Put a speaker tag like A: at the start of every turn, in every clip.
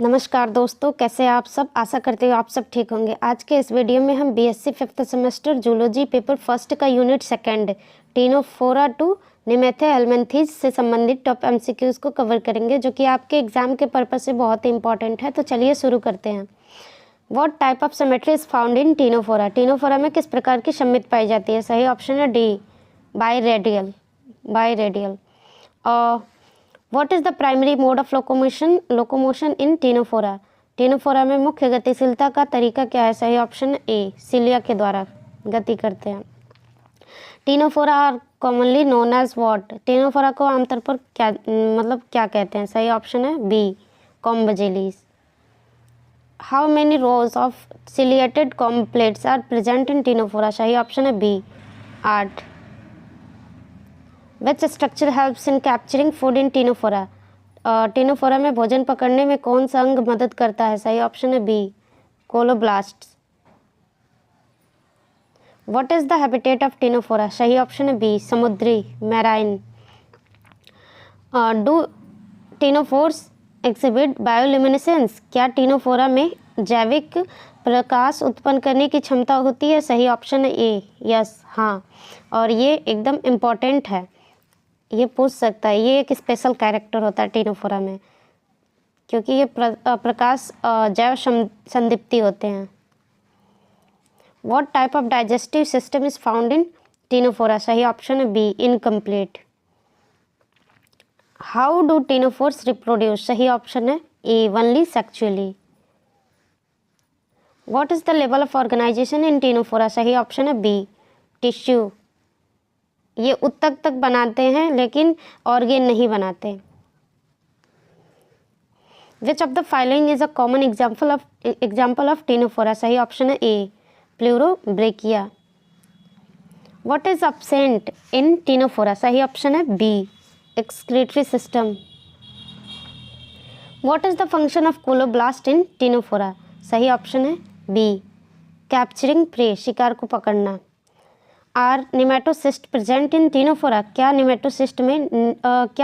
A: नमस्कार दोस्तों, कैसे हैं आप सब। आशा करते हो आप सब ठीक होंगे। आज के इस वीडियो में हम BSc 5th semester zoology paper first का यूनिट सेकंड टीनोफोरा टू निमेंथिया हेलमिंथेस से संबंधित टॉप एमसीक्यूज को कवर करेंगे, जो कि आपके एग्जाम के पर्पज से बहुत ही इंपॉर्टेंट है। तो चलिए शुरू करते हैं। What type of symmetry is found in ctenophora. Ctenophora में किस प्रकार की सममित पाई जाती है। सही ऑप्शन है D, biradial. What is the primary mode of locomotion in ctenophora. Ctenophora में मुख्य गतिशीलता का तरीका क्या है। सही ऑप्शन ए, सिलिया के द्वारा गति करते हैं। Ctenophora are commonly known as what. Ctenophora को आमतौर पर क्या कहते हैं। सही ऑप्शन है B, comb jellies. How many rows of ciliated comb plates are present in ctenophora. सही ऑप्शन है B, 8। Which structure helps in capturing food in ctenophora. Ctenophora में भोजन पकड़ने में कौन सा अंग मदद करता है। सही ऑप्शन है B, colloblast. What is the habitat of ctenophora. सही ऑप्शन है बी, समुद्री, marine. Do ctenophores exhibit bioluminescence. क्या टीनोफोरा में जैविक प्रकाश उत्पन्न करने की क्षमता होती है। सही ऑप्शन है ए, यस, हाँ। और ये एकदम इम्पॉर्टेंट है, ये पूछ सकता है। ये एक स्पेशल कैरेक्टर होता है टीनोफोरा में, क्योंकि ये प्रकाश जैव संदीप्ति होते हैं। What type of digestive system is found in ctenophora. सही ऑप्शन है B, incomplete. How do ctenophores reproduce. सही ऑप्शन है A, only sexually. What is the level of organisation in ctenophora. सही ऑप्शन है बी, टिश्यू। ये उत्तक तक बनाते हैं लेकिन ऑर्गेन नहीं बनाते। Which of the following is a common example of ctenophora. सही ऑप्शन है A, pleurobrachia. What is absent in ctenophora. सही ऑप्शन है B, excretory system. What is the function of colloblast in ctenophora. सही option है B, capturing prey, शिकार को पकड़ना। Are nematocyst present in ctenophora. क्या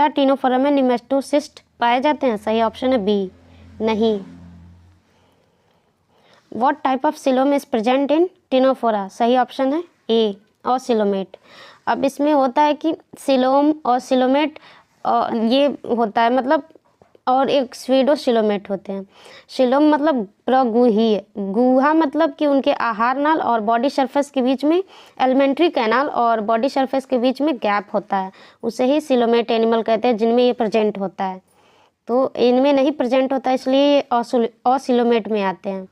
A: टीनोफोरा में निमेटोसिस्ट पाए जाते हैं। सही ऑप्शन है बी, नहीं। What type of coelom is present in ctenophora. सही ऑप्शन है ए, ऑसिलोमेट। अब इसमें होता है कि सिलोम और सिलोमेट ये होता है मतलब, और एक स्वीडोसिलोमेट होते हैं। सिलोम मतलब प्रगुहीय, गुहा मतलब कि उनके आहार नाल और बॉडी सरफेस के बीच में एलिमेंट्री कैनाल और बॉडी सरफेस के बीच में गैप होता है, उसे ही सिलोमेट एनिमल कहते हैं, जिनमें ये प्रेजेंट होता है। तो इनमें नहीं प्रेजेंट होता, इसलिए ये ऑसिलोमेट में आते हैं।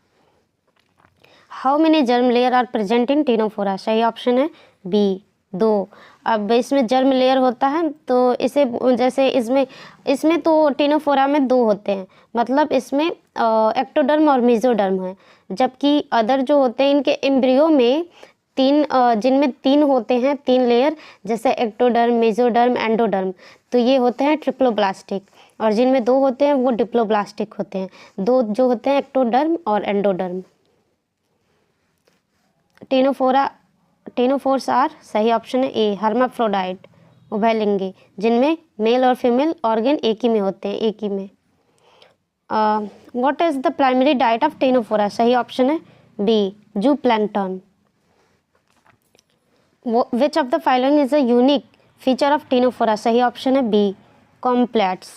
A: How many germ layer are present in ctenophora. सही ऑप्शन है बी, 2। अब इसमें जर्म लेयर होता है तो इसे जैसे इसमें तो टीनोफोरा में 2 होते हैं, मतलब इसमें एक्टोडर्म और मेसोडर्म है, जबकि अदर जो होते हैं इनके एम्ब्रियो में 3 जिनमें 3 होते हैं, 3 लेयर, जैसे एक्टोडर्म, मेसोडर्म, एंडोडर्म, तो ये होते हैं ट्रिप्लोब्लास्टिक। और जिनमें 2 होते हैं वो डिप्लोब्लास्टिक होते हैं। 2 जो होते हैं एक्टोडर्म और एंडोडर्म। टीनोफोर्स आर, सही ऑप्शन है ए, हर्माफ्रोडाइट, उभयलिंगी, जिनमें मेल और फीमेल ऑर्गन एक ही में होते हैं, एक ही में। What is the primary diet of ctenophora. सही ऑप्शन है B, zooplankton. Which of the following is a unique feature of ctenophora. सही ऑप्शन है B, comb plates.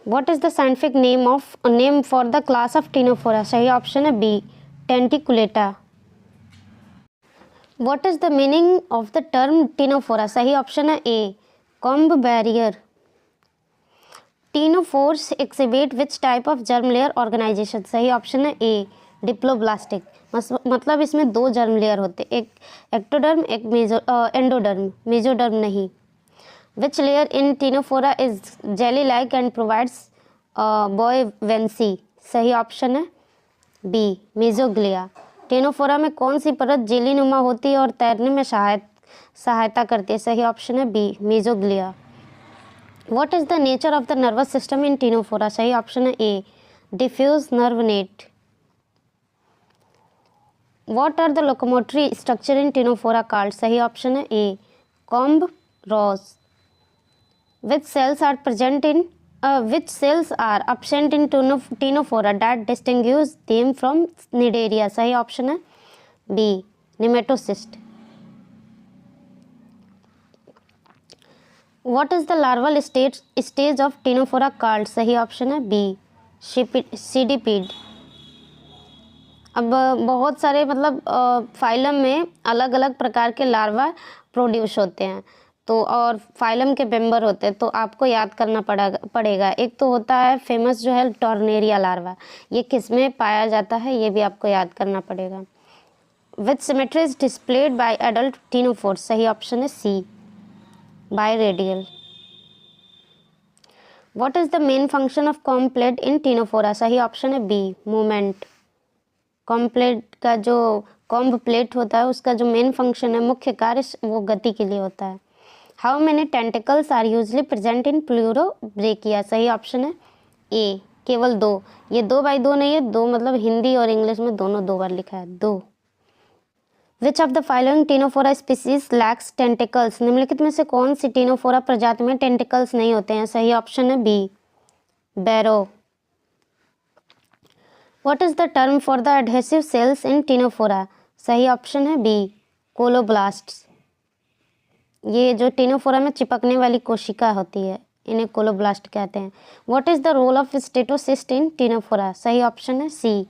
A: What is the scientific name for the class of ctenophora. सही option है B, tentaculata. What is the meaning of the term ctenophora. सही option है A, comb bearer. Ctenophores exhibit which type of germ layer organisation. सही option है ए, diploblastic, मतलब इसमें 2 germ layer होते, एक एक्टोडर्म, एक एंडोडर्म, मेसोडर्म नहीं। Which layer in ctenophora is jelly like and provides buoyancy. सही ऑप्शन है बी, मेसोग्लिया। टीनोफोरा में कौन सी परत जेलीनुमा होती है और तैरने में सहायता करती है। सही ऑप्शन है B, mesoglea. What is the nature of the nervous system in ctenophora. सही ऑप्शन है A, diffuse nerve net. What are the locomotory structure in ctenophora called. सही ऑप्शन है A, comb rows. Which cells are present in which cells are absent in ctenophora that distinguish them from cnidaria? सही option है B, nematocyst. What is the larval stage of ctenophora called? सही option है B, सीडिपीड. अब बहुत सारे मतलब phylum में अलग अलग प्रकार के लार्वा प्रोड्यूस होते हैं, तो और फाइलम के मेंबर होते हैं, तो आपको याद करना पड़ेगा. एक तो होता है फेमस जो है टॉर्नेरिया लार्वा, ये किस में पाया जाता है ये भी आपको याद करना पड़ेगा. Which symmetry is displayed by adult ctenophores? सही ऑप्शन है C, biradial. What is the main function of comb plate in ctenophora? सही ऑप्शन है बी, मूवमेंट. कॉम्ब प्लेट का जो कॉम्ब प्लेट होता है उसका जो मेन फंक्शन है, मुख्य कार्य, वो गति के लिए होता है. How many tentacles are usually present in pleurobrachia? सही ऑप्शन है ए, केवल 2. ये 2/2 नहीं है, 2 मतलब हिंदी और इंग्लिश में दोनों 2 बार लिखा है, 2. विच of the following ctenophora species lakhs tentacles? निम्नलिखित में से कौन सी ctenophora प्रजाति में टेंटिकल्स नहीं होते हैं? सही ऑप्शन है B, barrow. What is the term for the adhesive cells in ctenophora? सही ऑप्शन है बी, कोलोब्लास्ट्स. ये जो ctenophora में चिपकने वाली कोशिका होती है इन्हें कोलोब्लास्ट कहते हैं. What is the role of statocyst in ctenophora? सही ऑप्शन है सी,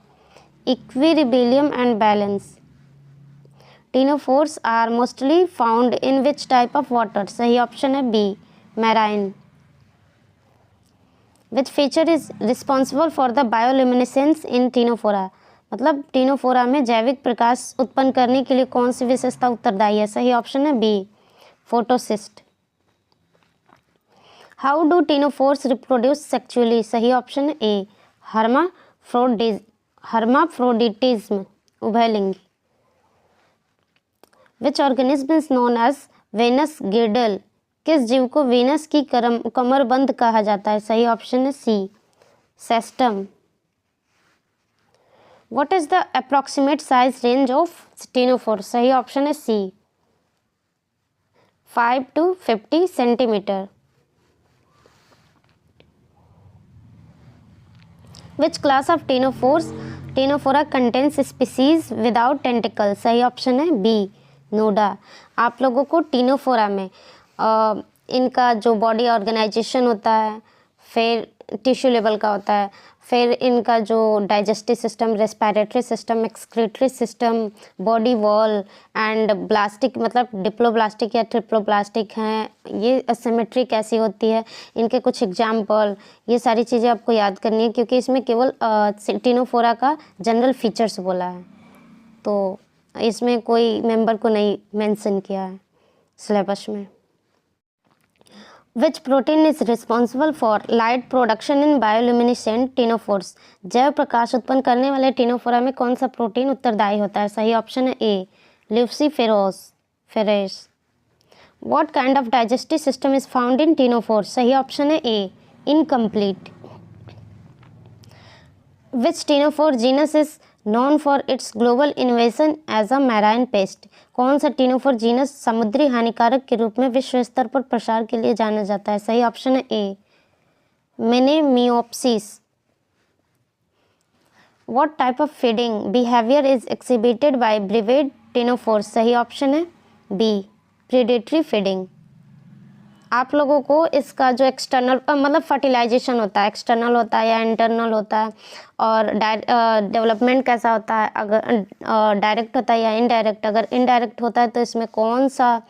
A: equilibrium and balance. Ctenophores are mostly found in which type of water? सही ऑप्शन है B, marine. Which feature is responsible for the bioluminescence in ctenophora? मतलब ctenophora में जैविक प्रकाश उत्पन्न करने के लिए कौन सी विशेषता उत्तरदायी है? सही ऑप्शन है B, photocyst. How do ctenophores reproduce sexually? सही ऑप्शन है ए, hermaphroditism, उभयलिंगी. Which organism is known as Venus girdle? किस जीव को वीनस की कमरबंद कहा जाता है? सही ऑप्शन है C, cestum. What is the approximate size range of ctenophore? सही ऑप्शन है C, 5 to 50 centimetre. Which class of ctenophora contains species without tentacle? सही ऑप्शन है बी, नोडा. आप लोगों को ctenophora में इनका जो बॉडी ऑर्गेनाइजेशन होता है, फिर टिश्यू लेवल का होता है, फिर इनका जो digestive system, respiratory system, excretory system, body wall and blastic मतलब डिप्लोब्लास्टिक या ट्रिप्लोब्लास्टिक हैं, ये असिमेट्री कैसी होती है, इनके कुछ एग्जाम्पल, ये सारी चीज़ें आपको याद करनी है क्योंकि इसमें केवल ctenophora का जनरल फीचर्स बोला है, तो इसमें कोई मेंबर को नहीं मेंशन किया है सिलेबस में. Which protein is responsible for light production in bioluminescent ctenophores? जैव प्रकाश उत्पन्न करने वाले ctenophora में कौन सा प्रोटीन उत्तरदायी होता है? सही ऑप्शन है ए, ल्यूसिफेरेस. What kind of digestive system is found in ctenophores? सही ऑप्शन है ए, incomplete. Which ctenophore genus is known for its global invasion as a marine pest? कौन सा ctenophore जीनस समुद्री हानिकारक के रूप में विश्व स्तर पर प्रसार के लिए जाना जाता है? सही ऑप्शन है ए, मेनेमियोप्सिस. What type of feeding behavior is exhibited by brevet ctenophores? सही ऑप्शन है बी, predatory feeding. आप लोगों को इसका जो एक्सटर्नल मतलब फर्टिलाइजेशन होता है, एक्सटर्नल होता है या इंटरनल होता है, और डेवलपमेंट कैसा होता है, अगर डायरेक्ट होता है या इनडायरेक्ट, अगर इनडायरेक्ट होता है तो इसमें कौन सा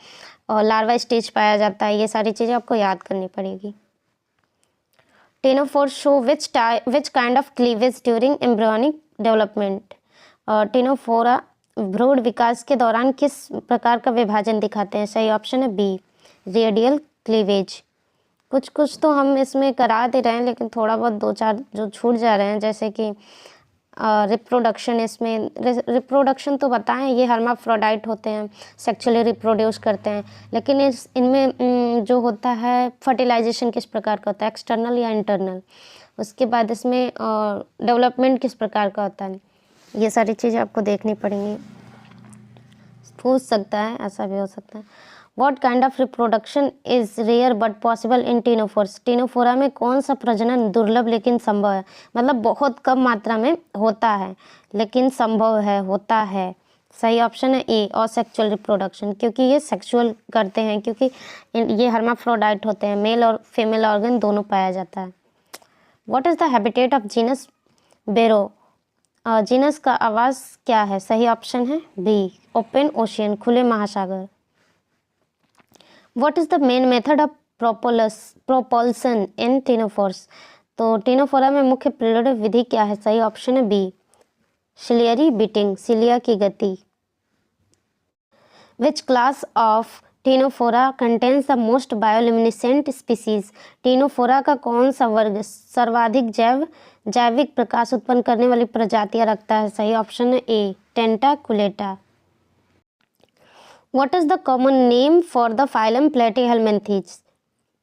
A: लार्वा स्टेज पाया जाता है, ये सारी चीज़ें आपको याद करनी पड़ेगी. ctenophores show which kind of cleavage during embryonic development? ctenophora भ्रूण विकास के दौरान किस प्रकार का विभाजन दिखाते हैं? सही ऑप्शन है बी, रेडियल क्लीवेज. कुछ तो हम इसमें करा दे रहे हैं लेकिन थोड़ा बहुत 2-4 जो छूट जा रहे हैं, जैसे कि रिप्रोडक्शन. इसमें रिप्रोडक्शन तो बताएं, ये हर्माफ्रोडाइट होते हैं, सेक्सुअली रिप्रोड्यूस करते हैं, लेकिन इनमें जो होता है फर्टिलाइजेशन किस प्रकार का होता है, एक्सटर्नल या इंटरनल. उसके बाद इसमें डेवलपमेंट किस प्रकार का होता है, ये सारी चीज़ें आपको देखनी पड़ेंगी. पूछ सकता है, ऐसा भी हो सकता है. What kind of reproduction is rare but possible in ctenophores, ctenophora में कौन सा प्रजनन दुर्लभ लेकिन संभव है, मतलब बहुत कम मात्रा में होता है लेकिन संभव है, होता है। सही ऑप्शन है ए, और सेक्सुअल रिप्रोडक्शन, क्योंकि ये सेक्सुअल करते हैं, क्योंकि ये हर्माफ्रोडाइट होते हैं, मेल और फीमेल ऑर्गन दोनों पाया जाता है। What is the habitat of genus बेरो, जीनस का आवास क्या है, सही ऑप्शन है बी, ओपन ओशियन, खुले महासागर। What is the main method of propulsion in ctenophores, तो टीनोफोरा में मुख्य प्रेरण विधि क्या है, सही ऑप्शन है बी, सिलियरी बीटिंग, सिलिया की गति। विच class of Ctenophora contains the most bioluminescent species, Ctenophora का कौन सा वर्ग सर्वाधिक जैविक प्रकाश उत्पन्न करने वाली प्रजातियां रखता है, सही ऑप्शन है A, tentaculata. What is the common name for the phylum platyhelminthes,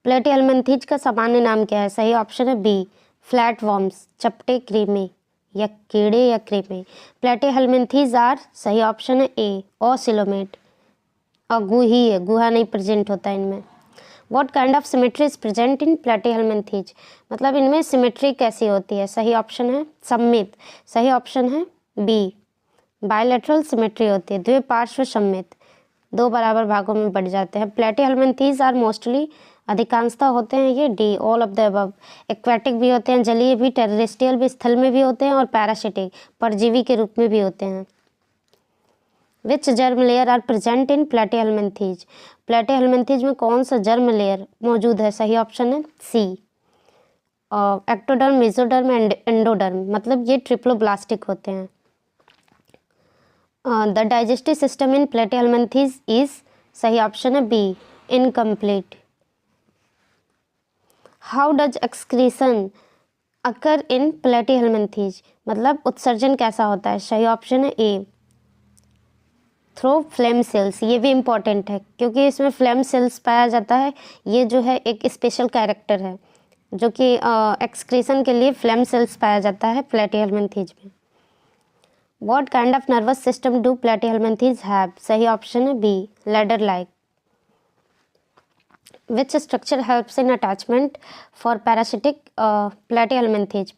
A: platyhelminthes का सामान्य नाम क्या है, सही ऑप्शन है बी, फ्लैटवर्म्स, चपटे क्रीमे या कीड़े या क्रीमे। प्लेटीहेलमिन्थीज आर, सही ऑप्शन है ए, ओसिलोमेट, और गुही है, गुहा नहीं प्रेजेंट होता इनमें। What kind of symmetry is present in platyhelminthes, मतलब इनमें सिमेट्री कैसी होती है, सही ऑप्शन है सममित, सही ऑप्शन है बी, बायलैटरल सिमेट्री होती है, द्विपार्श्व सममित, दो बराबर भागों में बढ़ जाते हैं। प्लेटीहेलमिन्थीज आर मोस्टली, अधिकांशतः होते हैं ये D, all of the above, aquatic भी होते हैं, जलीय भी, टेरेस्ट्रियल भी, स्थल में भी होते हैं, और पैरासिटिक, परजीवी के रूप में भी होते हैं। Which germ layer are present in platyhelminthes, platyhelminthes में कौन सा जर्म लेयर मौजूद है, सही ऑप्शन है C, ectoderm, mesoderm and endoderm, मतलब ये ट्रिप्लोब्लास्टिक होते हैं। The digestive system in platyhelminthes is, सही ऑप्शन है B, incomplete. How does excretion occur in platyhelminthes, मतलब उत्सर्जन कैसा होता है, सही ऑप्शन है ए, थ्रो फ्लेम सेल्स, ये भी इम्पॉर्टेंट है क्योंकि इसमें फ्लेम सेल्स पाया जाता है, ये जो है एक स्पेशल कैरेक्टर है जो कि एक्सक्रीशन के लिए फ्लेम सेल्स पाया जाता है प्लेटीहेलमिन्थीज में। What kind of nervous system do platyhelminthes have, सही ऑप्शन है B, ladder like. Which structure helps in attachment for parasitic platyhelminthes,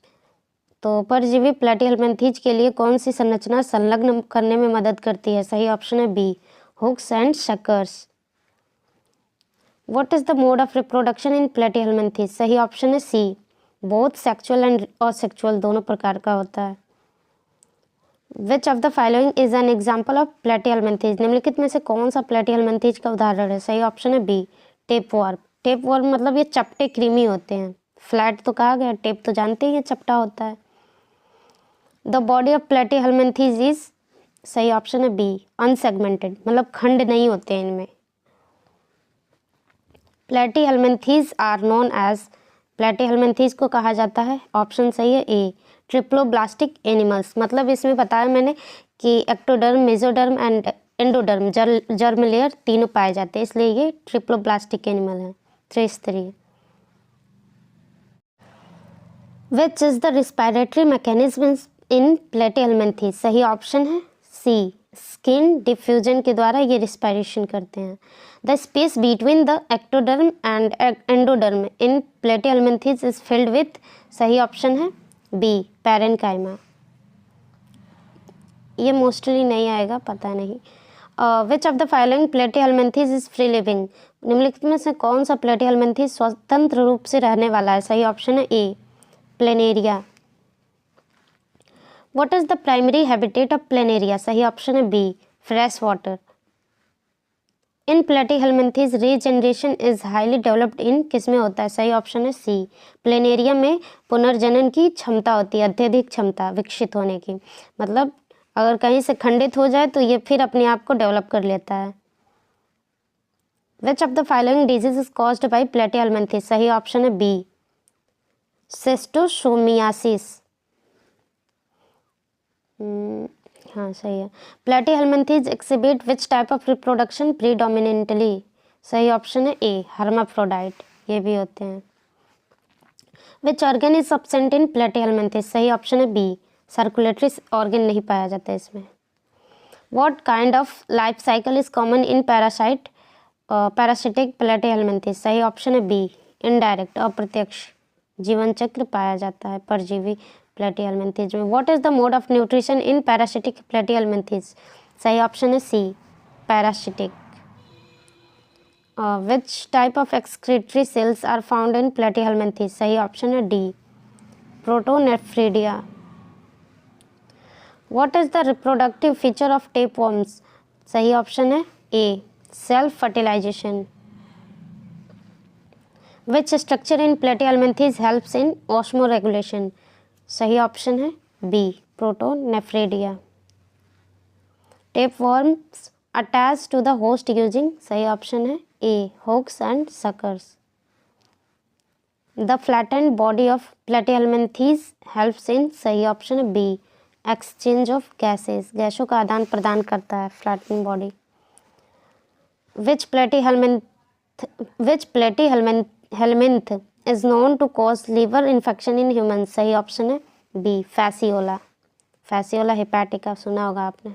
A: तो परजीवी प्लेटीहेलमिन्थीज के लिए कौन सी संरचना संलग्न करने में मदद करती है, सही ऑप्शन है B, hooks and suckers. What is the mode of reproduction in platyhelminthes, सही ऑप्शन है C, both sexual and asexual, दोनों प्रकार का होता है। Which of the following is an example of platyhelminthes, निम्नलिखित में से कौन सा प्लेटीहेलमिन्थीज का उदाहरण है, सही ऑप्शन है बी, टेपवर्म, टेपवर्म मतलब ये चपटे कृमि होते हैं, फ्लैट तो कहा गया, टेप तो जानते ही ये चपटा होता है। द बॉडी ऑफ प्लेटीहेलमिन्थीज इज, सही ऑप्शन है बी, अनसेगमेंटेड, मतलब खंड नहीं होते हैं इनमें। प्लेटीहेलमिन्थीज आर नोन एज, प्लेटीहेलमिन्थीज को कहा जाता है, ऑप्शन सही है ए, ट्रिप्लोब्लास्टिक एनिमल्स, मतलब इसमें बताया मैंने कि ectoderm, mesoderm and endoderm, germ layer तीनों पाए जाते हैं, इसलिए ये ट्रिप्लोब्लास्टिक एनिमल है, त्रिस्तरीय। Which is the respiratory mechanism in platyhelminthes, सही ऑप्शन है सी, स्किन डिफ्यूजन के द्वारा ये रिस्पायरेशन करते हैं। The space between the ectoderm and endoderm in platyhelminthes is filled with, सही ऑप्शन है बी, पैरेन्काइमा, ये मोस्टली नहीं आएगा, पता नहीं। Which of the following platyhelminthes is free living, निम्नलिखित में से कौन सा प्लेटीहेलमिन्थीज स्वतंत्र रूप से रहने वाला है, सही ऑप्शन है A, planaria. What is the primary habitat of planaria, सही ऑप्शन है B, fresh water. In platyhelminthes regeneration is highly developed in, किसमें होता है, सही ऑप्शन है सी, प्लेनेरिया में पुनर्जनन की क्षमता होती है, अत्यधिक क्षमता विकसित होने की, मतलब अगर कहीं से खंडित हो जाए तो ये फिर अपने आप को डेवलप कर लेता है। Which of the following disease is caused by platyhelminthes, सही ऑप्शन है बी, शिस्टोसोमियासिस, हाँ सही है। Platyhelminthes exhibit which type of reproduction predominantly, सही ऑप्शन है ए, हर्माफ्रोडाइट, ये भी होते हैं। Which organ is absent in platyhelminthes, सही ऑप्शन है बी, सर्कुलेटरी ऑर्गन नहीं पाया जाता इसमें। What kind of life cycle is common in parasite parasitic platyhelminthes, सही ऑप्शन है बी। इनडायरेक्ट, अप्रत्यक्ष जीवन चक्र पाया जाता है परजीवी प्लेटीहेल्मिन्थेस में। What is the mode of nutrition in parasitic platyhelminthes, सही ऑप्शन है C, parasitic. Which type of excretory cells are found in platyhelminthes, सही ऑप्शन है D, protonephridia. What is the reproductive feature of tapeworms, सही option है A, self fertilisation. Which structure in platyhelminthes helps in osmoregulation, सही option है B, protonephridia. Tapeworms attach to the host using, सही option है A, hooks and suckers. The flattened body of platyhelminthes helps in, सही option है B, exchange of gases, गैसों का आदान प्रदान करता है flattening body. Which platyhelminth is known to cause liver infection in human, सही ऑप्शन है बी, फैसियोला। फैसियोला हेपेटिका सुना होगा आपने।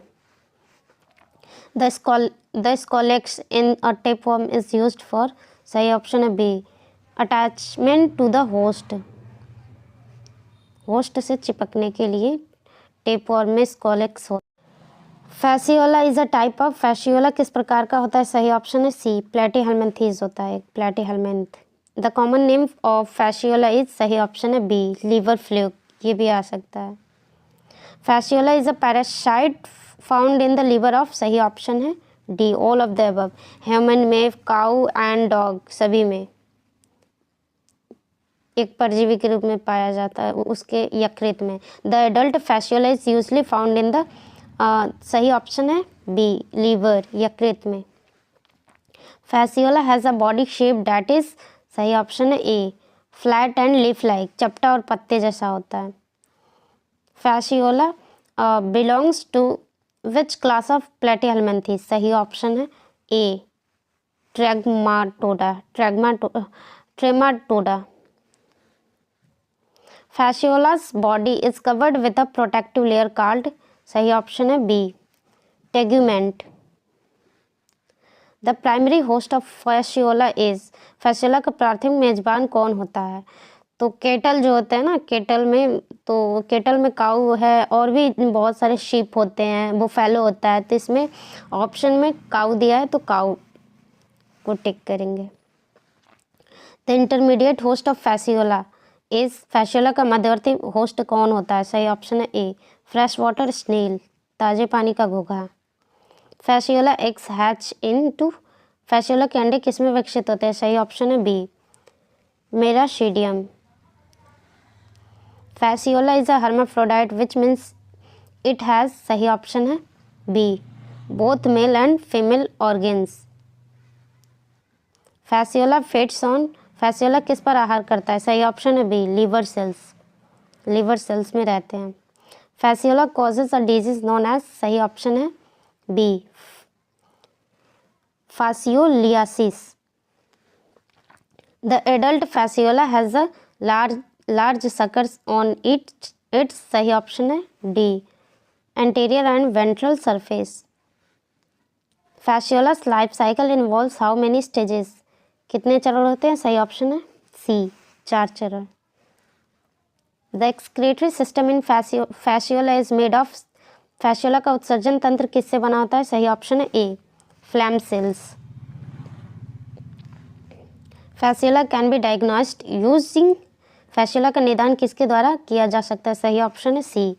A: The scolex in a tapeworm is used for, सही ऑप्शन है B, attachment to the host, host से चिपकने के लिए टेपवर्म में स्कोलेक्स होता है। Fasciola is a type of, Fasciola किस प्रकार का होता है, सही ऑप्शन है सी, प्लेटीहेल्मिन्थेस होता है, platyhelminth. The common name of Fasciola is, सही ऑप्शन है बी, लीवर फ्लूक, ये भी आ सकता है। Fasciola is a parasite found in the liver of, सही ऑप्शन है D, all of the above. Human में, काऊ एंड डॉग सभी में एक परजीवी के रूप में पाया जाता है, उसके यकृत में। The adult fasciola is usually found in the, सही ऑप्शन है बी, लीवर, यकृत में। Fasciola has a body shape that is, सही ऑप्शन है A, flat and leaf like, चपटा और पत्ते जैसा होता है। Fasciola belongs to which class of platyhelminthes, सही ऑप्शन है A, trematoda, trematoda. Fasciola's body is covered with a protective layer called, सही ऑप्शन है B, tegument. The primary host of Fasciola is, Fasciola का प्राथमिक मेजबान कौन होता है, तो केटल जो होते हैं ना, केटल में काऊ है और भी बहुत सारे शीप होते हैं, बुफेलो होता है, तो इसमें ऑप्शन में काऊ दिया है तो काऊ को टिक करेंगे। The intermediate host of Fasciola is, Fasciola का मध्यवर्ती होस्ट कौन होता है, सही ऑप्शन है ए, फ्रेश वाटर स्नेल, ताजे पानी का घोंघा। Fasciola eggs hatch into, Fasciola के अंडे किस में विकसित होते हैं, सही ऑप्शन है B, miracidium. Fasciola is a hermaphrodite which means it has, सही ऑप्शन है B, both male and female organs. Fasciola feeds on, fasciola किस पर आहार करता है, सही ऑप्शन है B, liver cells, liver cells में रहते हैं। Fasciola causes a disease known as, सही ऑप्शन है B, fascioliasis. The adult fasciola has a large suckers on its, सही ऑप्शन है D, anterior and ventral surface. Fasciola's life cycle involves how many stages, कितने चरण होते हैं, सही option है सी, 4 चरण। The excretory system in Fasciola is made of, Fasciola का उत्सर्जन तंत्र किससे बना होता है, सही ऑप्शन है A, flame cells. Fasciola can be diagnosed using, Fasciola का निदान किसके द्वारा किया जा सकता है, सही ऑप्शन है सी,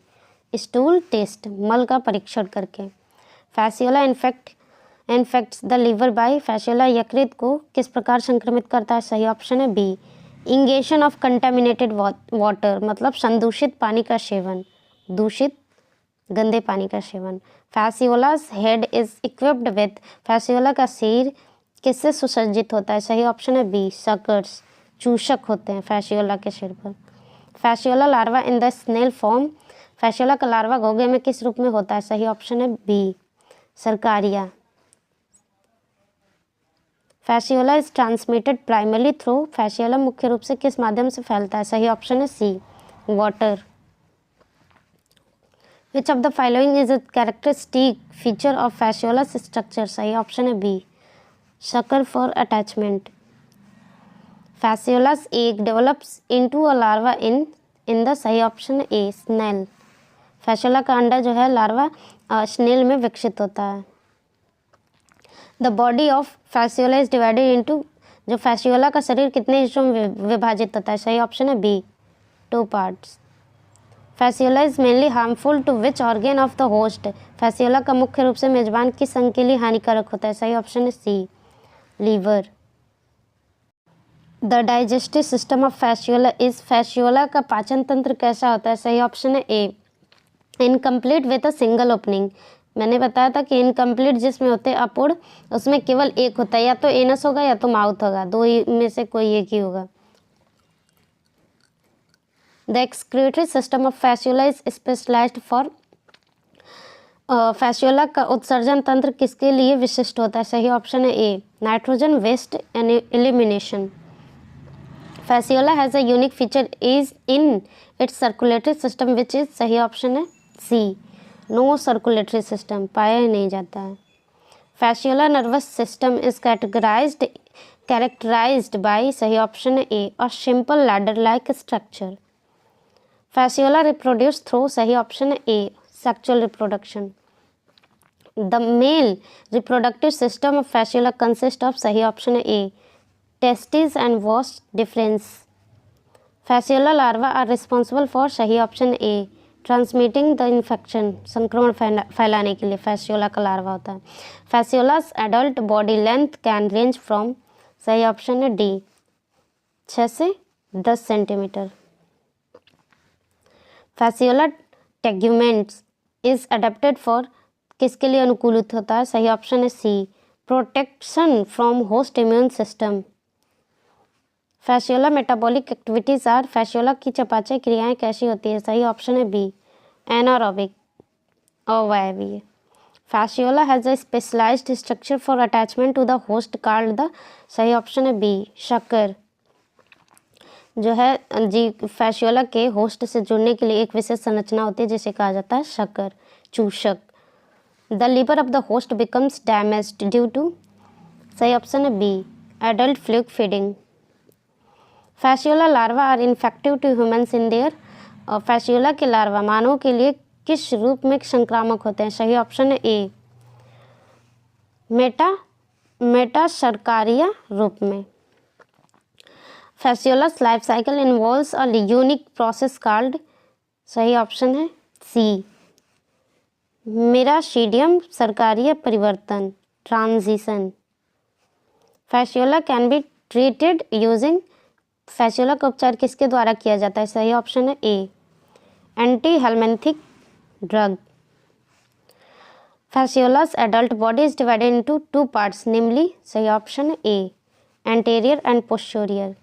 A: स्टूल टेस्ट, मल का परीक्षण करके। Fasciola infects the liver by, Fasciola यकृत को किस प्रकार संक्रमित करता है, सही ऑप्शन है B, ingestion of contaminated water, मतलब संदूषित पानी का सेवन, दूषित गंदे पानी का सेवन। Fasciola's head is equipped with, fasciola का सिर किससे सुसज्जित होता है, सही ऑप्शन है बी, सकर्स, चूषक होते हैं फैसियोला के सिर पर। Fasciola larva in the snail form, Fasciola का लार्वा घोंघे में किस रूप में होता है, सही ऑप्शन है B, cercaria. Fasciola is transmitted primarily through, Fasciola मुख्य रूप से किस माध्यम से फैलता है, सही ऑप्शन है C, water. Which of the following is a characteristic feature of Fasciola structure, सही ऑप्शन है B, sucker for attachment. Fasciola's egg develops into a larva in the, सही ऑप्शन ए स्नेल। फैसियोला का अंडा जो है larva snail में विकसित होता है। The body of Fasciola is divided into, जो फैसियोला का शरीर कितने हिस्सों में विभाजित होता है, सही ऑप्शन है B 2 parts. Fasciola is mainly harmful to which organ of the host. Fasciola का मुख्य रूप से मेजबान किस अंग के लिए हानिकारक होता है, सही ऑप्शन है C liver. The digestive system of Fasciola is, Fasciola का पाचन तंत्र कैसा होता है, सही ऑप्शन है A incomplete with a single opening. मैंने बताया था कि इनकम्प्लीट जिसमें होते हैं अपूर्ण, उसमें केवल एक होता है, या तो एनस होगा या तो माउथ होगा, दो ही में से कोई एक ही होगा। The excretory system of Fasciola is specialised for, Fasciola का उत्सर्जन तंत्र किसके लिए विशिष्ट होता है, सही ऑप्शन है A nitrogen waste elimination. Fasciola has a unique feature is in its circulatory system which is, सही ऑप्शन है सी नो सर्कुलेटरी सिस्टम, पाया ही नहीं जाता है। Fasciola nervous system is characterised by, सही ऑप्शन है A a simple ladder like structure. Fasciola reproduce through, सही option है A sexual reproduction. The male reproductive system of Fasciola consist of, सही option है A testis and vas deferens. Fasciola larva are responsible for, सही option A transmitting the infection, संक्रमण फैलाने के लिए Fasciola का लार्वा होता है। Fasciola's adult body length can range from, सही ऑप्शन है डी 6 से 10 centimetre. Fasciola teguments is adapted for, किसके लिए अनुकूलित होता है, सही ऑप्शन है C protection from host immune system. Fasciola metabolic activities are, Fasciola की चयापचय क्रियाएं कैसी होती है, सही ऑप्शन है बी एनारोबिक अवायवीय। Fasciola has a specialised structure for attachment to the host called the, सही ऑप्शन है बी शक्कर। जो है जी फैसियोला के होस्ट से जुड़ने के लिए एक विशेष संरचना होती है जिसे कहा जाता है शक्कर, चूषक। The liver of the host becomes damaged due to, सही ऑप्शन है B adult fluid feeding. Fasciola larva are infective to humans in their, और फैसियोला के लार्वा मानव के लिए किस रूप में संक्रामक होते हैं, सही ऑप्शन है ए मेटासर्कारिया रूप में। Fasciola's life cycle involves a unique process called, सही ऑप्शन है सी मेराशीडियम सर्कारिया परिवर्तन transition. Fasciola can be treated using, Fasciola का उपचार किसके द्वारा किया जाता है, सही ऑप्शन है A anti helminthic drug. Fasciola's adult body is divided into 2 parts namely, सही ऑप्शन है A anterior and posterior.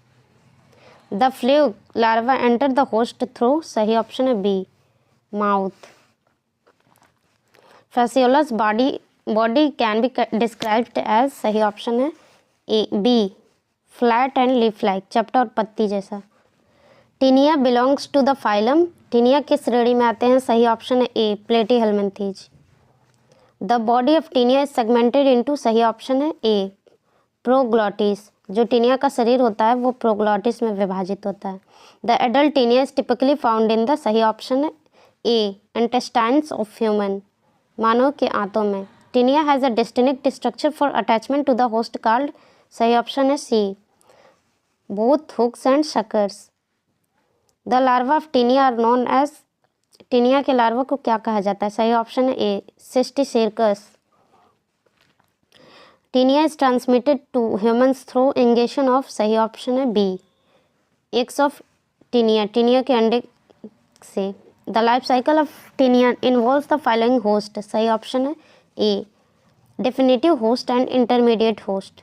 A: The fluid larva enter the host through, सही ऑप्शन है B mouth. Fasciola's body can be described as, सही option है A B flat and leaf like, चपटा और पत्ती जैसा। Taenia belongs to the phylum, Taenia किस श्रेणी में आते हैं, सही ऑप्शन है ए प्लेटीहेल्मिंथीज। The body of Taenia is segmented into, सही ऑप्शन है ए प्रोग्लॉटिस। जो टीनिया का शरीर होता है वो प्रोग्लॉटिस में विभाजित होता है। The adult Taenia is typically found in the, सही ऑप्शन है ए इंटेस्टाइन्स ऑफ ह्यूमन, मानव के आंतों में। Taenia has a distinct structure for attachment to the host called, सही ऑप्शन है C both hooks and suckers. The larva of Taenia are known as, Taenia के larva को क्या कहा जाता है, सही ऑप्शन है A cysticercus. Taenia is transmitted to humans through ingestion of, सही ऑप्शन है B eggs of Taenia, Taenia के अंडे से। The life cycle of Taenia involves the following host, सही ऑप्शन है A definitive host and intermediate host.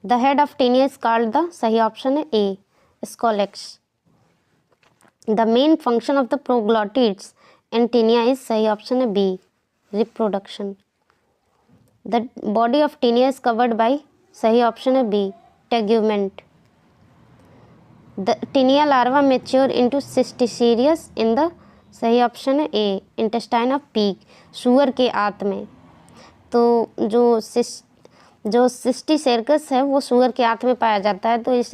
A: The head of Taenia is called the, सही option है A scolex. The main function of the proglottids in Taenia is, सही option है B reproduction. The body of Taenia is covered by, सही option है B tegument. The Taenia larva mature into सिस्टिसीरियस in the, सही option है A intestine off peak, सुअर के आंत में। तो जो जो सिस्टिसेरकस है वो सूअर के आंत में पाया जाता है। तो इस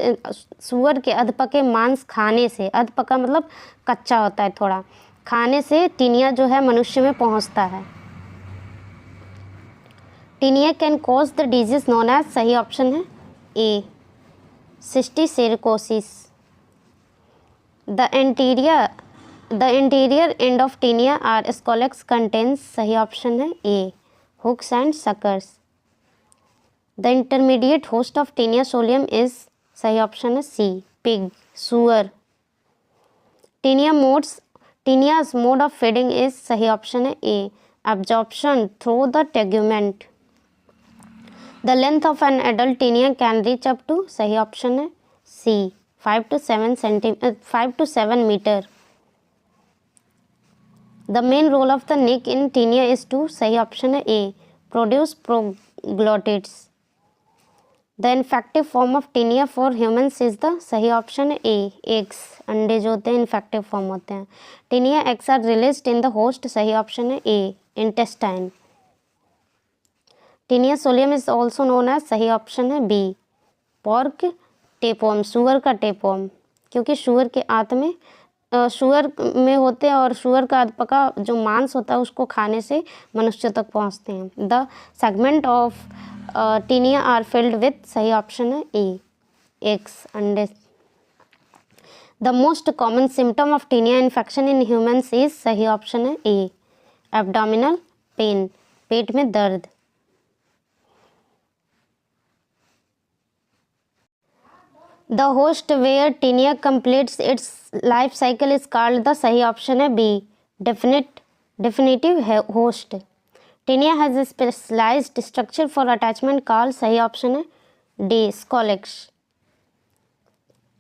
A: सूअर के अधपके मांस खाने से, अधपका मतलब कच्चा होता है थोड़ा, खाने से टीनिया जो है मनुष्य में पहुंचता है। Taenia can cause the disease known as, सही ऑप्शन है A cysticercosis. The interior end of Taenia are scolex contains, सही ऑप्शन है A hooks and suckers. The intermediate host of Taenia solium is, सही ऑप्शन है C pig, सुअर। Taenia's mode of feeding is, सही option है A absorption through the tegument. The length of an adult Taenia can reach up to, सही option है C 5 to 7 metre. The main role of the neck in Taenia is to, सही option है A produce proglottids. The infective form of Taenia for humans is the, सही option है A eggs, अंडे जो होते हैं इन्फेक्टिव फॉर्म होते हैं। Taenia eggs are released in the host, सही ऑप्शन है A intestine. Taenia solium is also known as, सही ऑप्शन है बी पॉर्क टेपवर्म, सुअर का टेपवर्म, क्योंकि सुअर के आंत में सुअर में होते हैं और सुअर का अधपका जो मांस होता है उसको खाने से मनुष्य तक पहुंचते हैं। The segment of Taenia are filled with, सही ऑप्शन है ए एग्स, अंडे। The most common symptom of Taenia infection in humans is, सही ऑप्शन है ए एब्डोमिनल पेन, पेट में दर्द। The host where Taenia completes its life cycle is called the, सही option है B definitive host. Taenia has a specialized structure for attachment called, सही option है D scolex.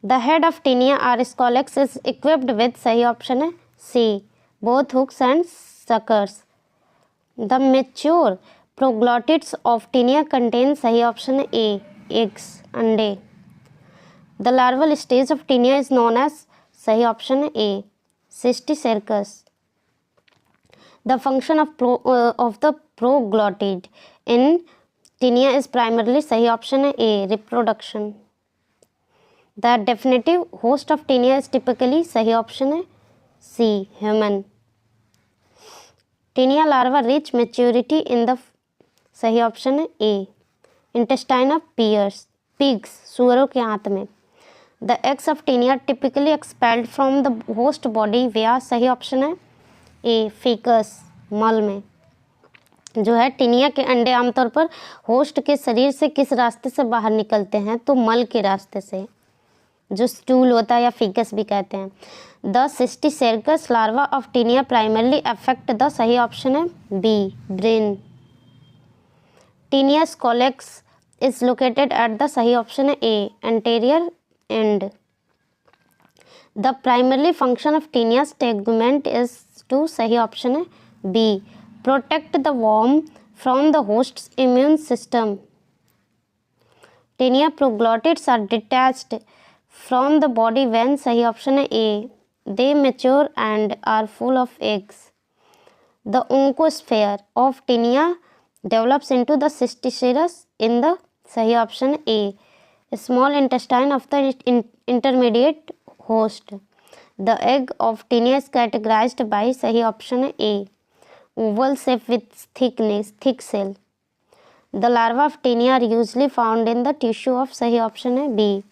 A: The head of Taenia are scolex is equipped with, सही option है C both hooks and suckers। The mature proglottids of Taenia contain, सही option है A eggs, अंडे। The larval stage of Taenia is known as, सही option है A cysticercus. The function of the proglottid in Taenia is primarily, सही option है A reproduction. The definitive host of Taenia is typically, सही option है C human. Taenia larva reach maturity in the, सही option है A intestine of pigs, सुअरों के आंत में। The eggs of Taenia typically expelled from the host body via, सही option है ए फीकस, मल में। जो है टीनिया के अंडे आमतौर पर होस्ट के शरीर से किस रास्ते से बाहर निकलते हैं, तो मल के रास्ते से, जो स्टूल होता है या फीकस भी कहते हैं। The cysticercus larva of Taenia primarily affect the, सही ऑप्शन है B brain. Taenia scolex is located at the, सही ऑप्शन है A anterior end. The primarily function of Taenia's tegument is to, सही ऑप्शन है B protect the worm from the host's immune system. Taenia proglottids are detached from the body when, सही option है A they mature and are full of eggs. The ओंकोस्फेयर of Taenia develops into the cysticercus in the, सही option A small intestine of the intermediate host. The egg of Taenia is categorised by, सही option है A oval shape with thick shell. The larva of Taenia are usually found in the tissue of, सही option है B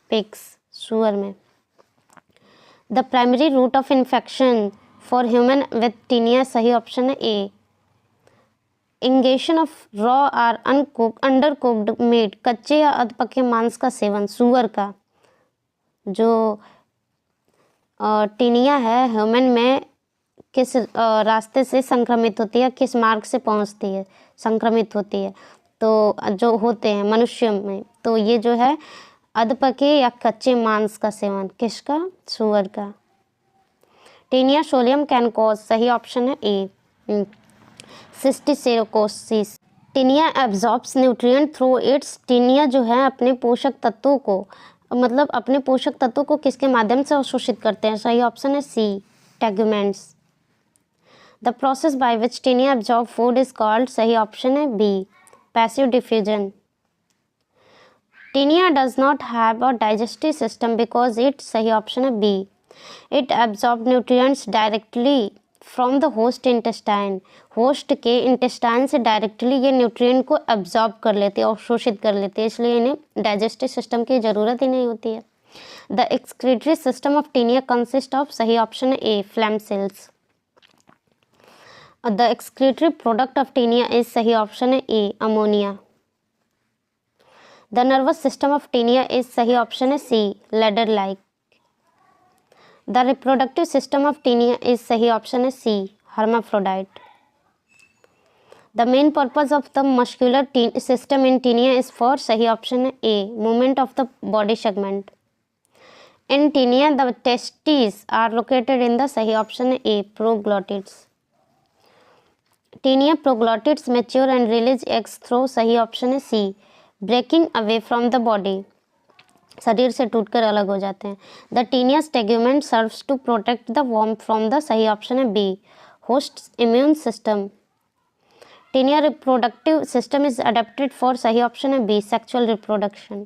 A: pigs, सुअर में। The primary route of infection for human with Taenia, सही option है A ingestion of raw or under cooked meet, कच्चे या अधपके मांस का सेवन, सुअर का। जो टीनिया है ह्यूमन में किस रास्ते से संक्रमित होती है, किस मार्ग से पहुंचती है, संक्रमित होती है, तो जो होते हैं मनुष्य में, तो ये जो है अधपके या कच्चे मांस का सेवन, किसका, सुअर का। टीनिया सोलियम कैन कॉज, सही ऑप्शन है A cysticercosis. Taenia absorbs nutrient through its, Taenia जो है अपने पोषक तत्वों को, मतलब अपने पोषक तत्वों को किसके माध्यम से अवशोषित करते हैं, सही ऑप्शन है C teguments. The process by which Taenia absorb food is called, सही ऑप्शन है B passive diffusion. Taenia does not have a digestive system because it, सही ऑप्शन है B, it absorb nutrients directly from the host intestine. Host के intestine से directly ये nutrient को absorb कर लेते हैं और शोषित कर लेते हैं, इसलिए इन्हें डाइजेस्टिव सिस्टम की ज़रूरत ही नहीं होती है। The excretory system of Taenia consist of, सही ऑप्शन है A, flame cells. The excretory product of Taenia is, सही ऑप्शन है A, ammonia. The nervous system of Taenia is, सही ऑप्शन है C, ladder like. The reproductive system of Taenia is, सही option है C, hermaphrodite. The main purpose of the muscular system in tinea is for, सही option है ए, movement of the body segment. In tinea the testes are located in the, सही option है ए, proglottids. Tinea proglottids mature and release eggs through, सही option है सी, breaking away from the body. शरीर से टूटकर अलग हो जाते हैं। The Taenia's tegument serves to protect the worm from the, सही ऑप्शन है B, host immune system. Taenia reproductive system is adapted for, सही ऑप्शन है B, sexual reproduction.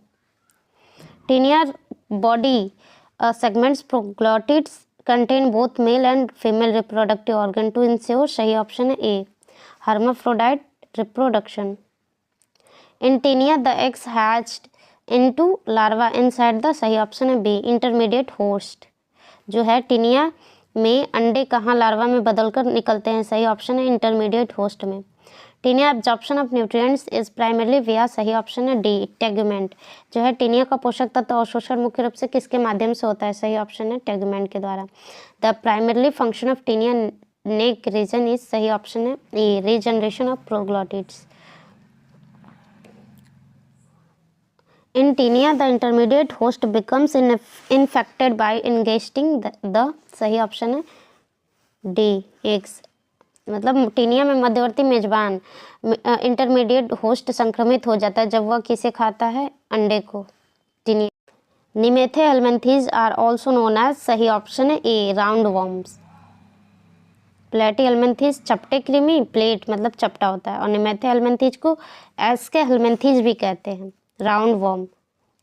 A: Taenia body segments proglottids contain both male and female reproductive organ to ensure, सही option है A, hermaphrodite reproduction. In tinea the eggs hatched into larva inside the, सही option है B, intermediate host. जो है taenia में अंडे कहाँ larva में बदलकर निकलते हैं, सही ऑप्शन है इंटरमीडिएट होस्ट में। Taenia absorption of nutrients is primarily via, सही ऑप्शन है डी, टेगुमेंट। जो है टीनिया का पोषक तत्व अवशोषण मुख्य रूप से किसके माध्यम से होता है, सही ऑप्शन है टेगुमेंट के द्वारा। The primarily function of Taenia neck region is, सही ऑप्शन है A, regeneration of proglottids. In tinea, the intermediate host becomes infected by ingesting the, सही ऑप्शन है डी, एग्स। मतलब टीनिया में मध्यवर्ती मेजबान इंटरमीडिएट होस्ट संक्रमित हो जाता है जब वह किसे खाता है, अंडे को, Taenia. Nemathelminthes are also known as, सही ऑप्शन है A, round worms. Platyhelminthes चपटे कृमि, प्लेट मतलब चपटा होता है, और निमेथे हेलमिंथीज को एस्के हेलमिंथीज भी कहते हैं, राउंड वर्म।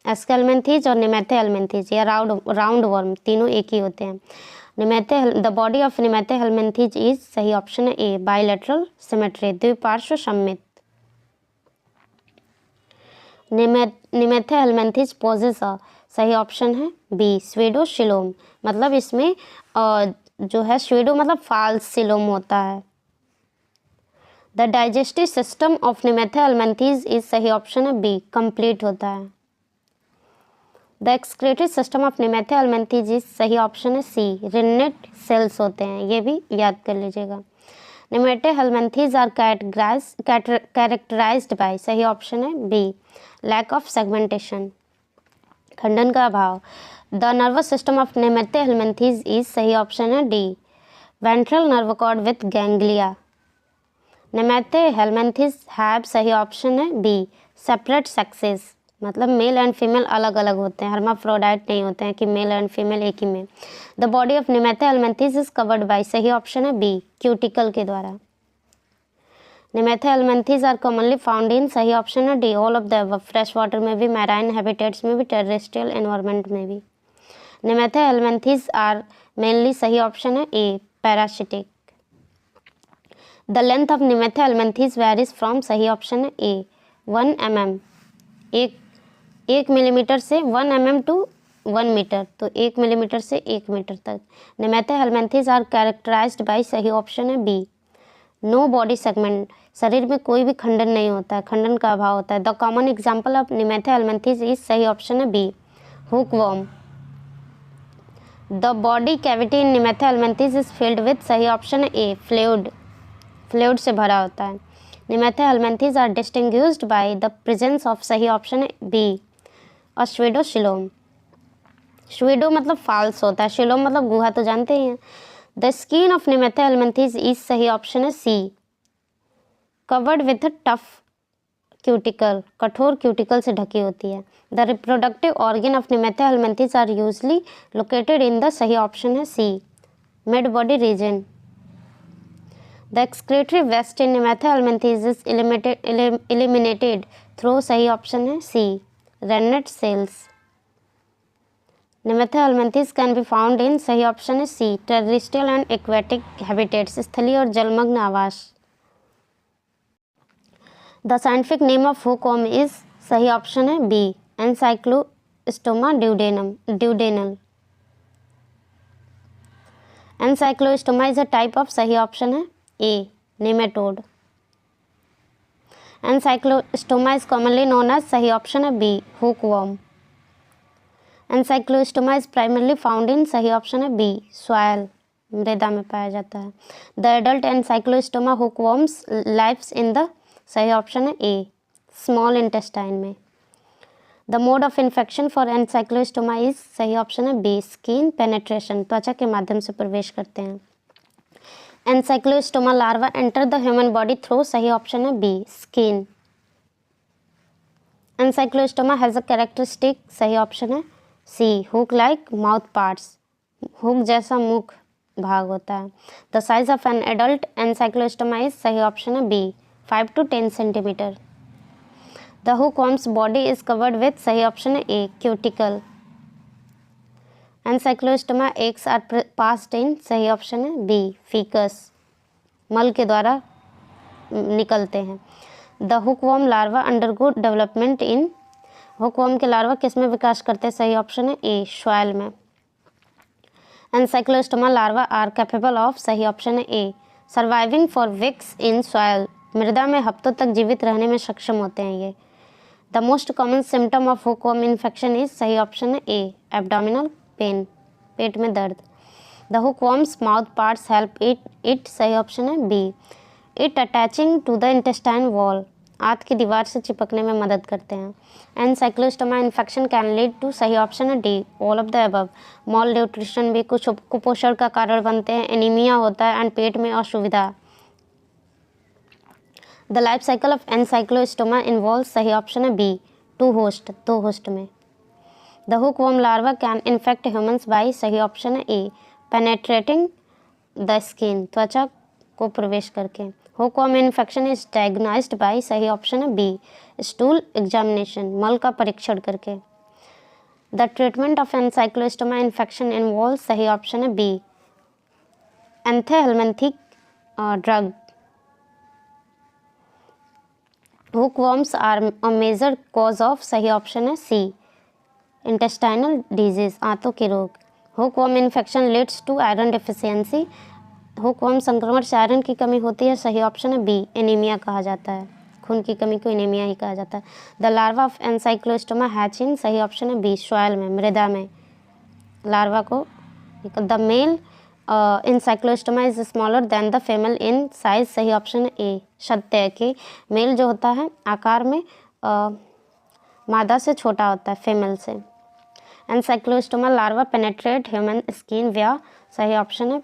A: एस्केलमेंथीज और निमेथे हेलमिंथीज या राउंड वर्म तीनों एक ही होते हैं। The body of Nemathelminthes is, सही ऑप्शन है ए, बाइलेटरल सिमेट्री, द्विपार्श्व सममित। निमेथे हेलमिंथीज पोजेस अ, सही ऑप्शन है बी, स्वेडोसिलोम। मतलब इसमें जो है स्वेडो मतलब फाल्स सिलोम होता है। The digestive system of Nemathelminthes is, सही ऑप्शन है बी, कंप्लीट होता है। The excretory system of Nemathelminthes is, सही ऑप्शन है सी, रिनेट सेल्स होते हैं, ये भी याद कर लीजिएगा। Nemathelminthes are characterized by, सही ऑप्शन है बी, लैक ऑफ सेगमेंटेशन, खंडन का अभाव। The nervous system of Nemathelminthes is, सही ऑप्शन है D, ventral nerve cord with ganglia. Nemathelminthes have, सही ऑप्शन है बी, सेपरेट सेक्सेस, मतलब मेल एंड फीमेल अलग अलग होते हैं, hermaphrodite नहीं होते हैं कि मेल एंड फीमेल एक ही में। The body of Nemathelminthes is covered by, सही ऑप्शन है बी, क्यूटिकल के द्वारा। Nemathelminthes are commonly found in, सही ऑप्शन है D, all of the above, fresh water में भी, मैराइन हैबिटेट्स में भी, टेरेस्ट्रियल एनवायरनमेंट में भी। निमेथे हेलमिंथीज आर मेनली, सही ऑप्शन है A, parasitic. The length of Nemathelminthes varies from, सही ऑप्शन है ए, 1 mm, एक मिलीमीटर से 1 mm टू 1 मीटर, तो 1 मिलीमीटर से 1 मीटर तक। निमेथे हेलमिंथीज आर कैरेक्टराइज्ड बाय, सही ऑप्शन है बी, नो बॉडी सेगमेंट, शरीर में कोई भी खंडन नहीं होता है, खंडन का अभाव होता है। The common example of Nemathelminthes is, सही ऑप्शन है B, hookworm. The body cavity in Nemathelminthes is filled with, सही ऑप्शन है ए, फ्लूइड से भरा होता है। Nemathelminthes are distinguished by the presence of, सही option है बी, और स्वेडोसिलोम। स्वेडो मतलब फाल्स होता है, शिलोम मतलब गुहा, तो जानते ही हैं। The skin of Nemathelminthes is, सही ऑप्शन है C, covered with a tough cuticle, कठोर क्यूटिकल से ढकी होती है। The reproductive organ of Nemathelminthes are usually located in the, सही ऑप्शन है C, mid body region. The excretory waste in Nemathelminthes is eliminated through, सही option है C, renette cells. Nemathelminthes can be found in, सही option है C, terrestrial and aquatic habitats, स्थलीय और जलमग्न आवास। The scientific name of hookworm is, सही option है B, Ancylostoma duodenale. Ancylostoma is a type of, सही ऑप्शन है A, nematode. Ancylostoma is commonly known as, सही ऑप्शन है B, hookworm. Ancylostoma is primarily found in, सही option है B, soil, मृदा में पाया जाता है। The adult Ancylostoma hookworms lives in the, सही ऑप्शन है ए, स्मॉल इंटेस्टाइन में। The mode of infection for Ancylostoma is, सही ऑप्शन है बी, स्किन पेनेट्रेशन, त्वचा के माध्यम से प्रवेश करते हैं। Ancylostoma larva enter the human body through, सही ऑप्शन है B, skin. Ancylostoma has a characteristic, सही ऑप्शन है C, hook like mouth parts, hook जैसा मुख भाग होता है। The size of an adult Ancylostoma is, सही ऑप्शन है B, 5 to 10 centimetre. The hookworm's body is covered with, सही ऑप्शन है A, cuticle. Ancylostoma eggs are passed in, सही ऑप्शन है बी, फीकस, मल के द्वारा निकलते हैं। The hookworm larva undergo development in, hookworm के लार्वा किस में विकास करते हैं, सही ऑप्शन है ए, सॉइल में। Ancylostoma larva are capable of, सही ऑप्शन है A, surviving for weeks in soil, मृदा में हफ्तों तक जीवित रहने में सक्षम होते हैं ये। The most common symptom of hookworm infection is, सही ऑप्शन है ए, एब्डोमिनल पेन, पेट में दर्द। The hookworm's mouth parts help it, सही ऑप्शन है B, it attaching to the intestine wall, आंत की दीवार से चिपकने में मदद करते हैं। Ancylostoma infection can lead to, सही ऑप्शन है D, all of the above, malnutrition भी कुछ कुपोषण का कारण बनते हैं, एनीमिया होता है एंड पेट में असुविधा। The life cycle of Ancylostoma involve, सही ऑप्शन है बी, 2 होस्ट, 2 होस्ट में। The hookworm larva can infect humans by, सही ऑप्शन है ए, पेनेट्रेटिंग द स्किन, त्वचा को प्रवेश करके। Hookworm infection is diagnosed by, सही ऑप्शन है बी, स्टूल एग्जामिनेशन, मल का परीक्षण करके। The treatment of Ancylostoma infection involve, सही ऑप्शन है B, anthelmintic drug. Hookworms are a major cause of, सही ऑप्शन है सी, इंटेस्टाइनल डिजीज, आंतों के रोग। Hookworm infection leads to iron deficiency, hookworm संक्रमण से आयरन की कमी होती है, सही ऑप्शन है बी, एनीमिया कहा जाता है, खून की कमी को एनीमिया ही कहा जाता है। The larva of Ancylostoma hatch in, सही ऑप्शन है बी, सॉइल में, मृदा में लार्वा को। The male Ancylostoma is smaller than the female in size, सही ऑप्शन है ए, सत्य है कि मेल जो होता है आकार में मादा से छोटा होता है फीमेल से। Ancylostoma larva penetrate human skin via, सही ऑप्शन है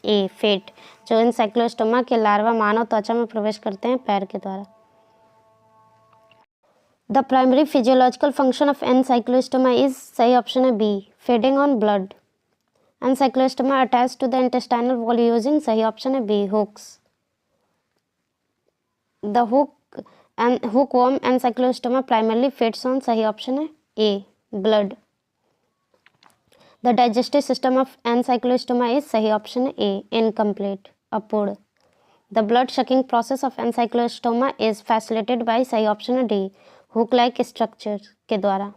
A: ए, फेट, जो एनसाइक्लोस्टोमा के लार्वा मानव त्वचा में प्रवेश करते हैं पैर के द्वारा। The primary physiological function of Ancylostoma is, सही ऑप्शन है B, feeding on blood. Ancylostoma attach to the intestinal wall using, सही ऑप्शन है B, hooks. The hookworm Ancylostoma primarily feeds on, सही ऑप्शन है A, blood. The digestive system of Ancylostoma is, सही option है A, incomplete, अपूर्ण। The blood sucking process of Ancylostoma is facilitated by, सही option है D, hook like structure के द्वारा।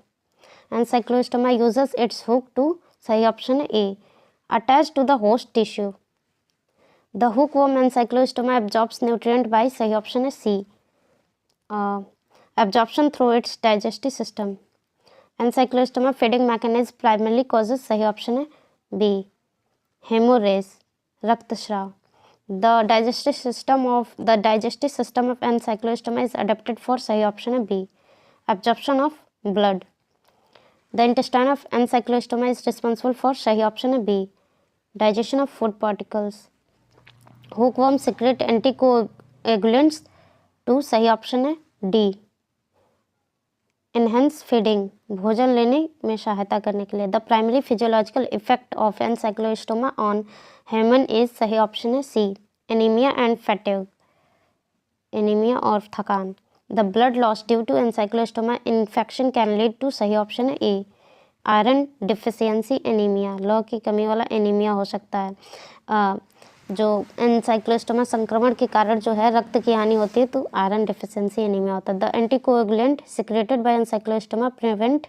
A: Ancylostoma uses its hook to, सही option है A, attach to the host tissue. The hookworm Ancylostoma absorbs nutrient by, सही option है C, absorption through its digestive system. Ancylostoma feeding mechanism primarily causes, सही option है B, haemorrhage, रक्तस्राव। The digestive system of Ancylostoma is adapted for, सही option है B, absorption of blood. The intestine of Ancylostoma is responsible for, सही option है B, digestion of food particles. Hookworm secrete anticoagulants to, सही option है D, enhance feeding, भोजन लेने में सहायता करने के लिए। The primary physiological effect of Ancylostoma on human is, सही ऑप्शन है C, anaemia and fatigue, anaemia और थकान। The blood loss due to Ancylostoma infection can lead to, सही ऑप्शन है ए, आयरन डिफिशियंसी एनीमिया, लौ की कमी वाला एनीमिया हो सकता है। जो एनसाइक्लोस्टोमा संक्रमण के कारण जो है रक्त की हानि होती है तो आयरन डिफिशियंसी एनीमिया होता है। The anticoagulant secreted by ancylostoma prevent,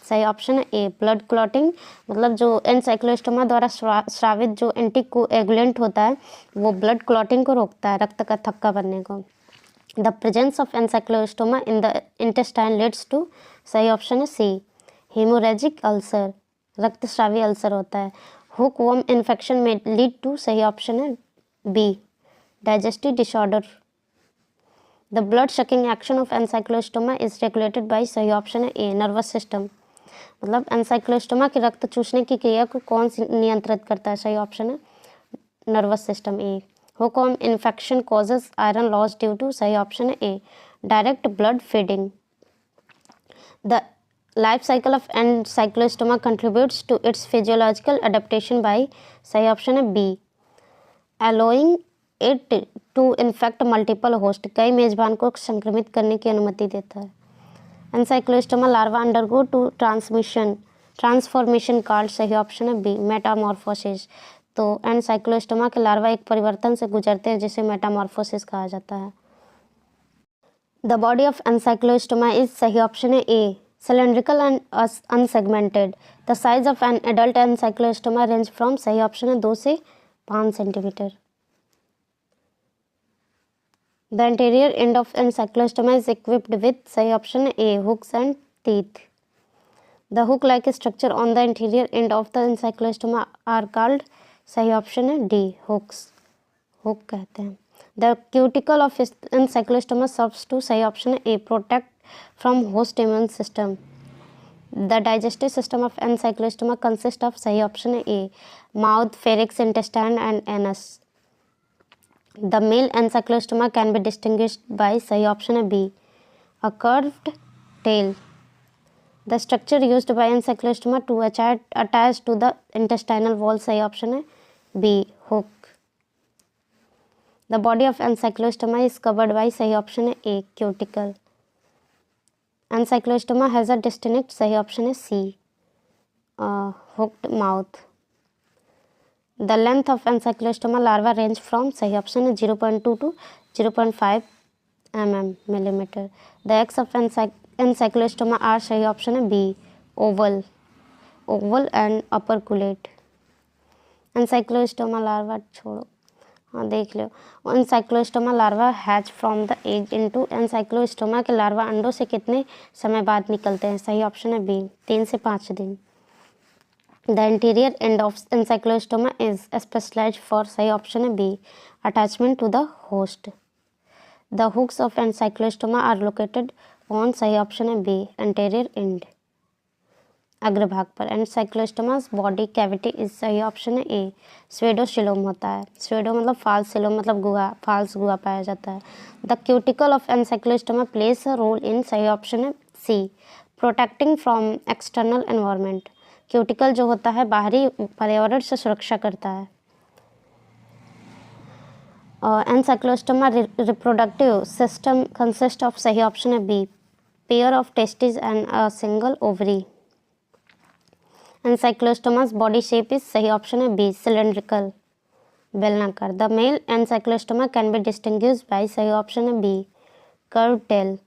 A: सही ऑप्शन है ए, ब्लड क्लॉटिंग, मतलब जो एनसाइक्लोस्टोमा द्वारा स्रावित जो एंटीकोएगुलेंट होता है वो ब्लड क्लॉटिंग को रोकता है, रक्त का थक्का बनने को। The presence of Ancylostoma in the intestine leads to, सही ऑप्शन है सी, हेमोरेजिक अल्सर, रक्तस्रावी अल्सर होता है। Hookworm infection may lead to, सही ऑप्शन है B, digestive disorder. The blood sucking action of Ancylostoma is regulated by, सही option है A, nervous system, मतलब एनसाइक्लोस्टोमा के रक्त चूसने की क्रिया को कौन नियंत्रित करता है, सही ऑप्शन है nervous system A. Hookworm infection causes iron loss due to, सही ऑप्शन है A, direct blood feeding. The life cycle of Ancylostoma contributes to its physiological adaptation by, सही ऑप्शन है B, allowing it to infect multiple host, कई मेजबान को संक्रमित करने की अनुमति देता है। Ancylostoma larva undergo to transformation called, सही ऑप्शन है बी, मेटामॉर्फोसिस। तो एनसाइक्लोस्टोमा के लार्वा एक परिवर्तन से गुजरते हैं जिसे मेटामॉर्फोसिस कहा जाता है। The body of Ancylostoma is, सही ऑप्शन है ए, cylindrical and unsegmented. The size of an adult encyclostoma range from, सही ऑप्शन है 2 से 5 centimetre. The anterior end of encyclostoma is equipped with, सही ऑप्शन है A, hooks and teeth. The hook-like structure on the anterior end of the encyclostoma are called, सही option है D, hooks, hook कहते हैं। The cuticle of encyclostoma serves to, सही option है A, protect from host immune system. The digestive system of encyclostoma consists of, सही option है A, mouth, pharynx, intestine and anus. The male encyclostoma can be distinguished by, सही option है B, a curved tail. The structure used by encyclostoma to attach to the intestinal wall, सही option है B, hook. The body of encyclostoma is covered by, सही option है A, cuticle. Encyclostoma has a distinct, सही option है C, hooked mouth. The length of encyclostoma larva range from, सही option है 0.2 to 0.5 millimeter. The eggs of encyclostoma are, सही option है B, oval and operculate. Encyclostoma larva छोड़ो, हाँ देख लो। Ancylostoma larva hatch from the egg into, Ancylostoma के larva अंडों से कितने समय बाद निकलते हैं, सही ऑप्शन है बी, 3 से 5 दिन। The interior end of Ancylostoma is specialised for, सही ऑप्शन है B, attachment to the host. The hooks of Ancylostoma are located on, सही ऑप्शन है बी, एंटीरियर एंड, अग्रभाग पर। एनसाइक्लोस्टोमास बॉडी कैविटी इज, सही ऑप्शन है ए, स्वेडोसिलोम होता है। स्वेडो मतलब फाल्सिलोम मतलब गुहा, फाल्स गुहा पाया जाता है। The cuticle of Ancylostoma plays a role in, सही ऑप्शन है C, protecting from external environment. Cuticle जो होता है बाहरी पर्यावरण से सुरक्षा करता है। Ancylostoma reproductive system consist of, सही ऑप्शन है B, pair of testis and a single ovary. Ancylostoma's body shape is, सही ऑप्शन है बी, सिलेंड्रिकल, बेलनाकार। The male Ancylostoma can be distinguished by, सही ऑप्शन है बी, कर्व टेल।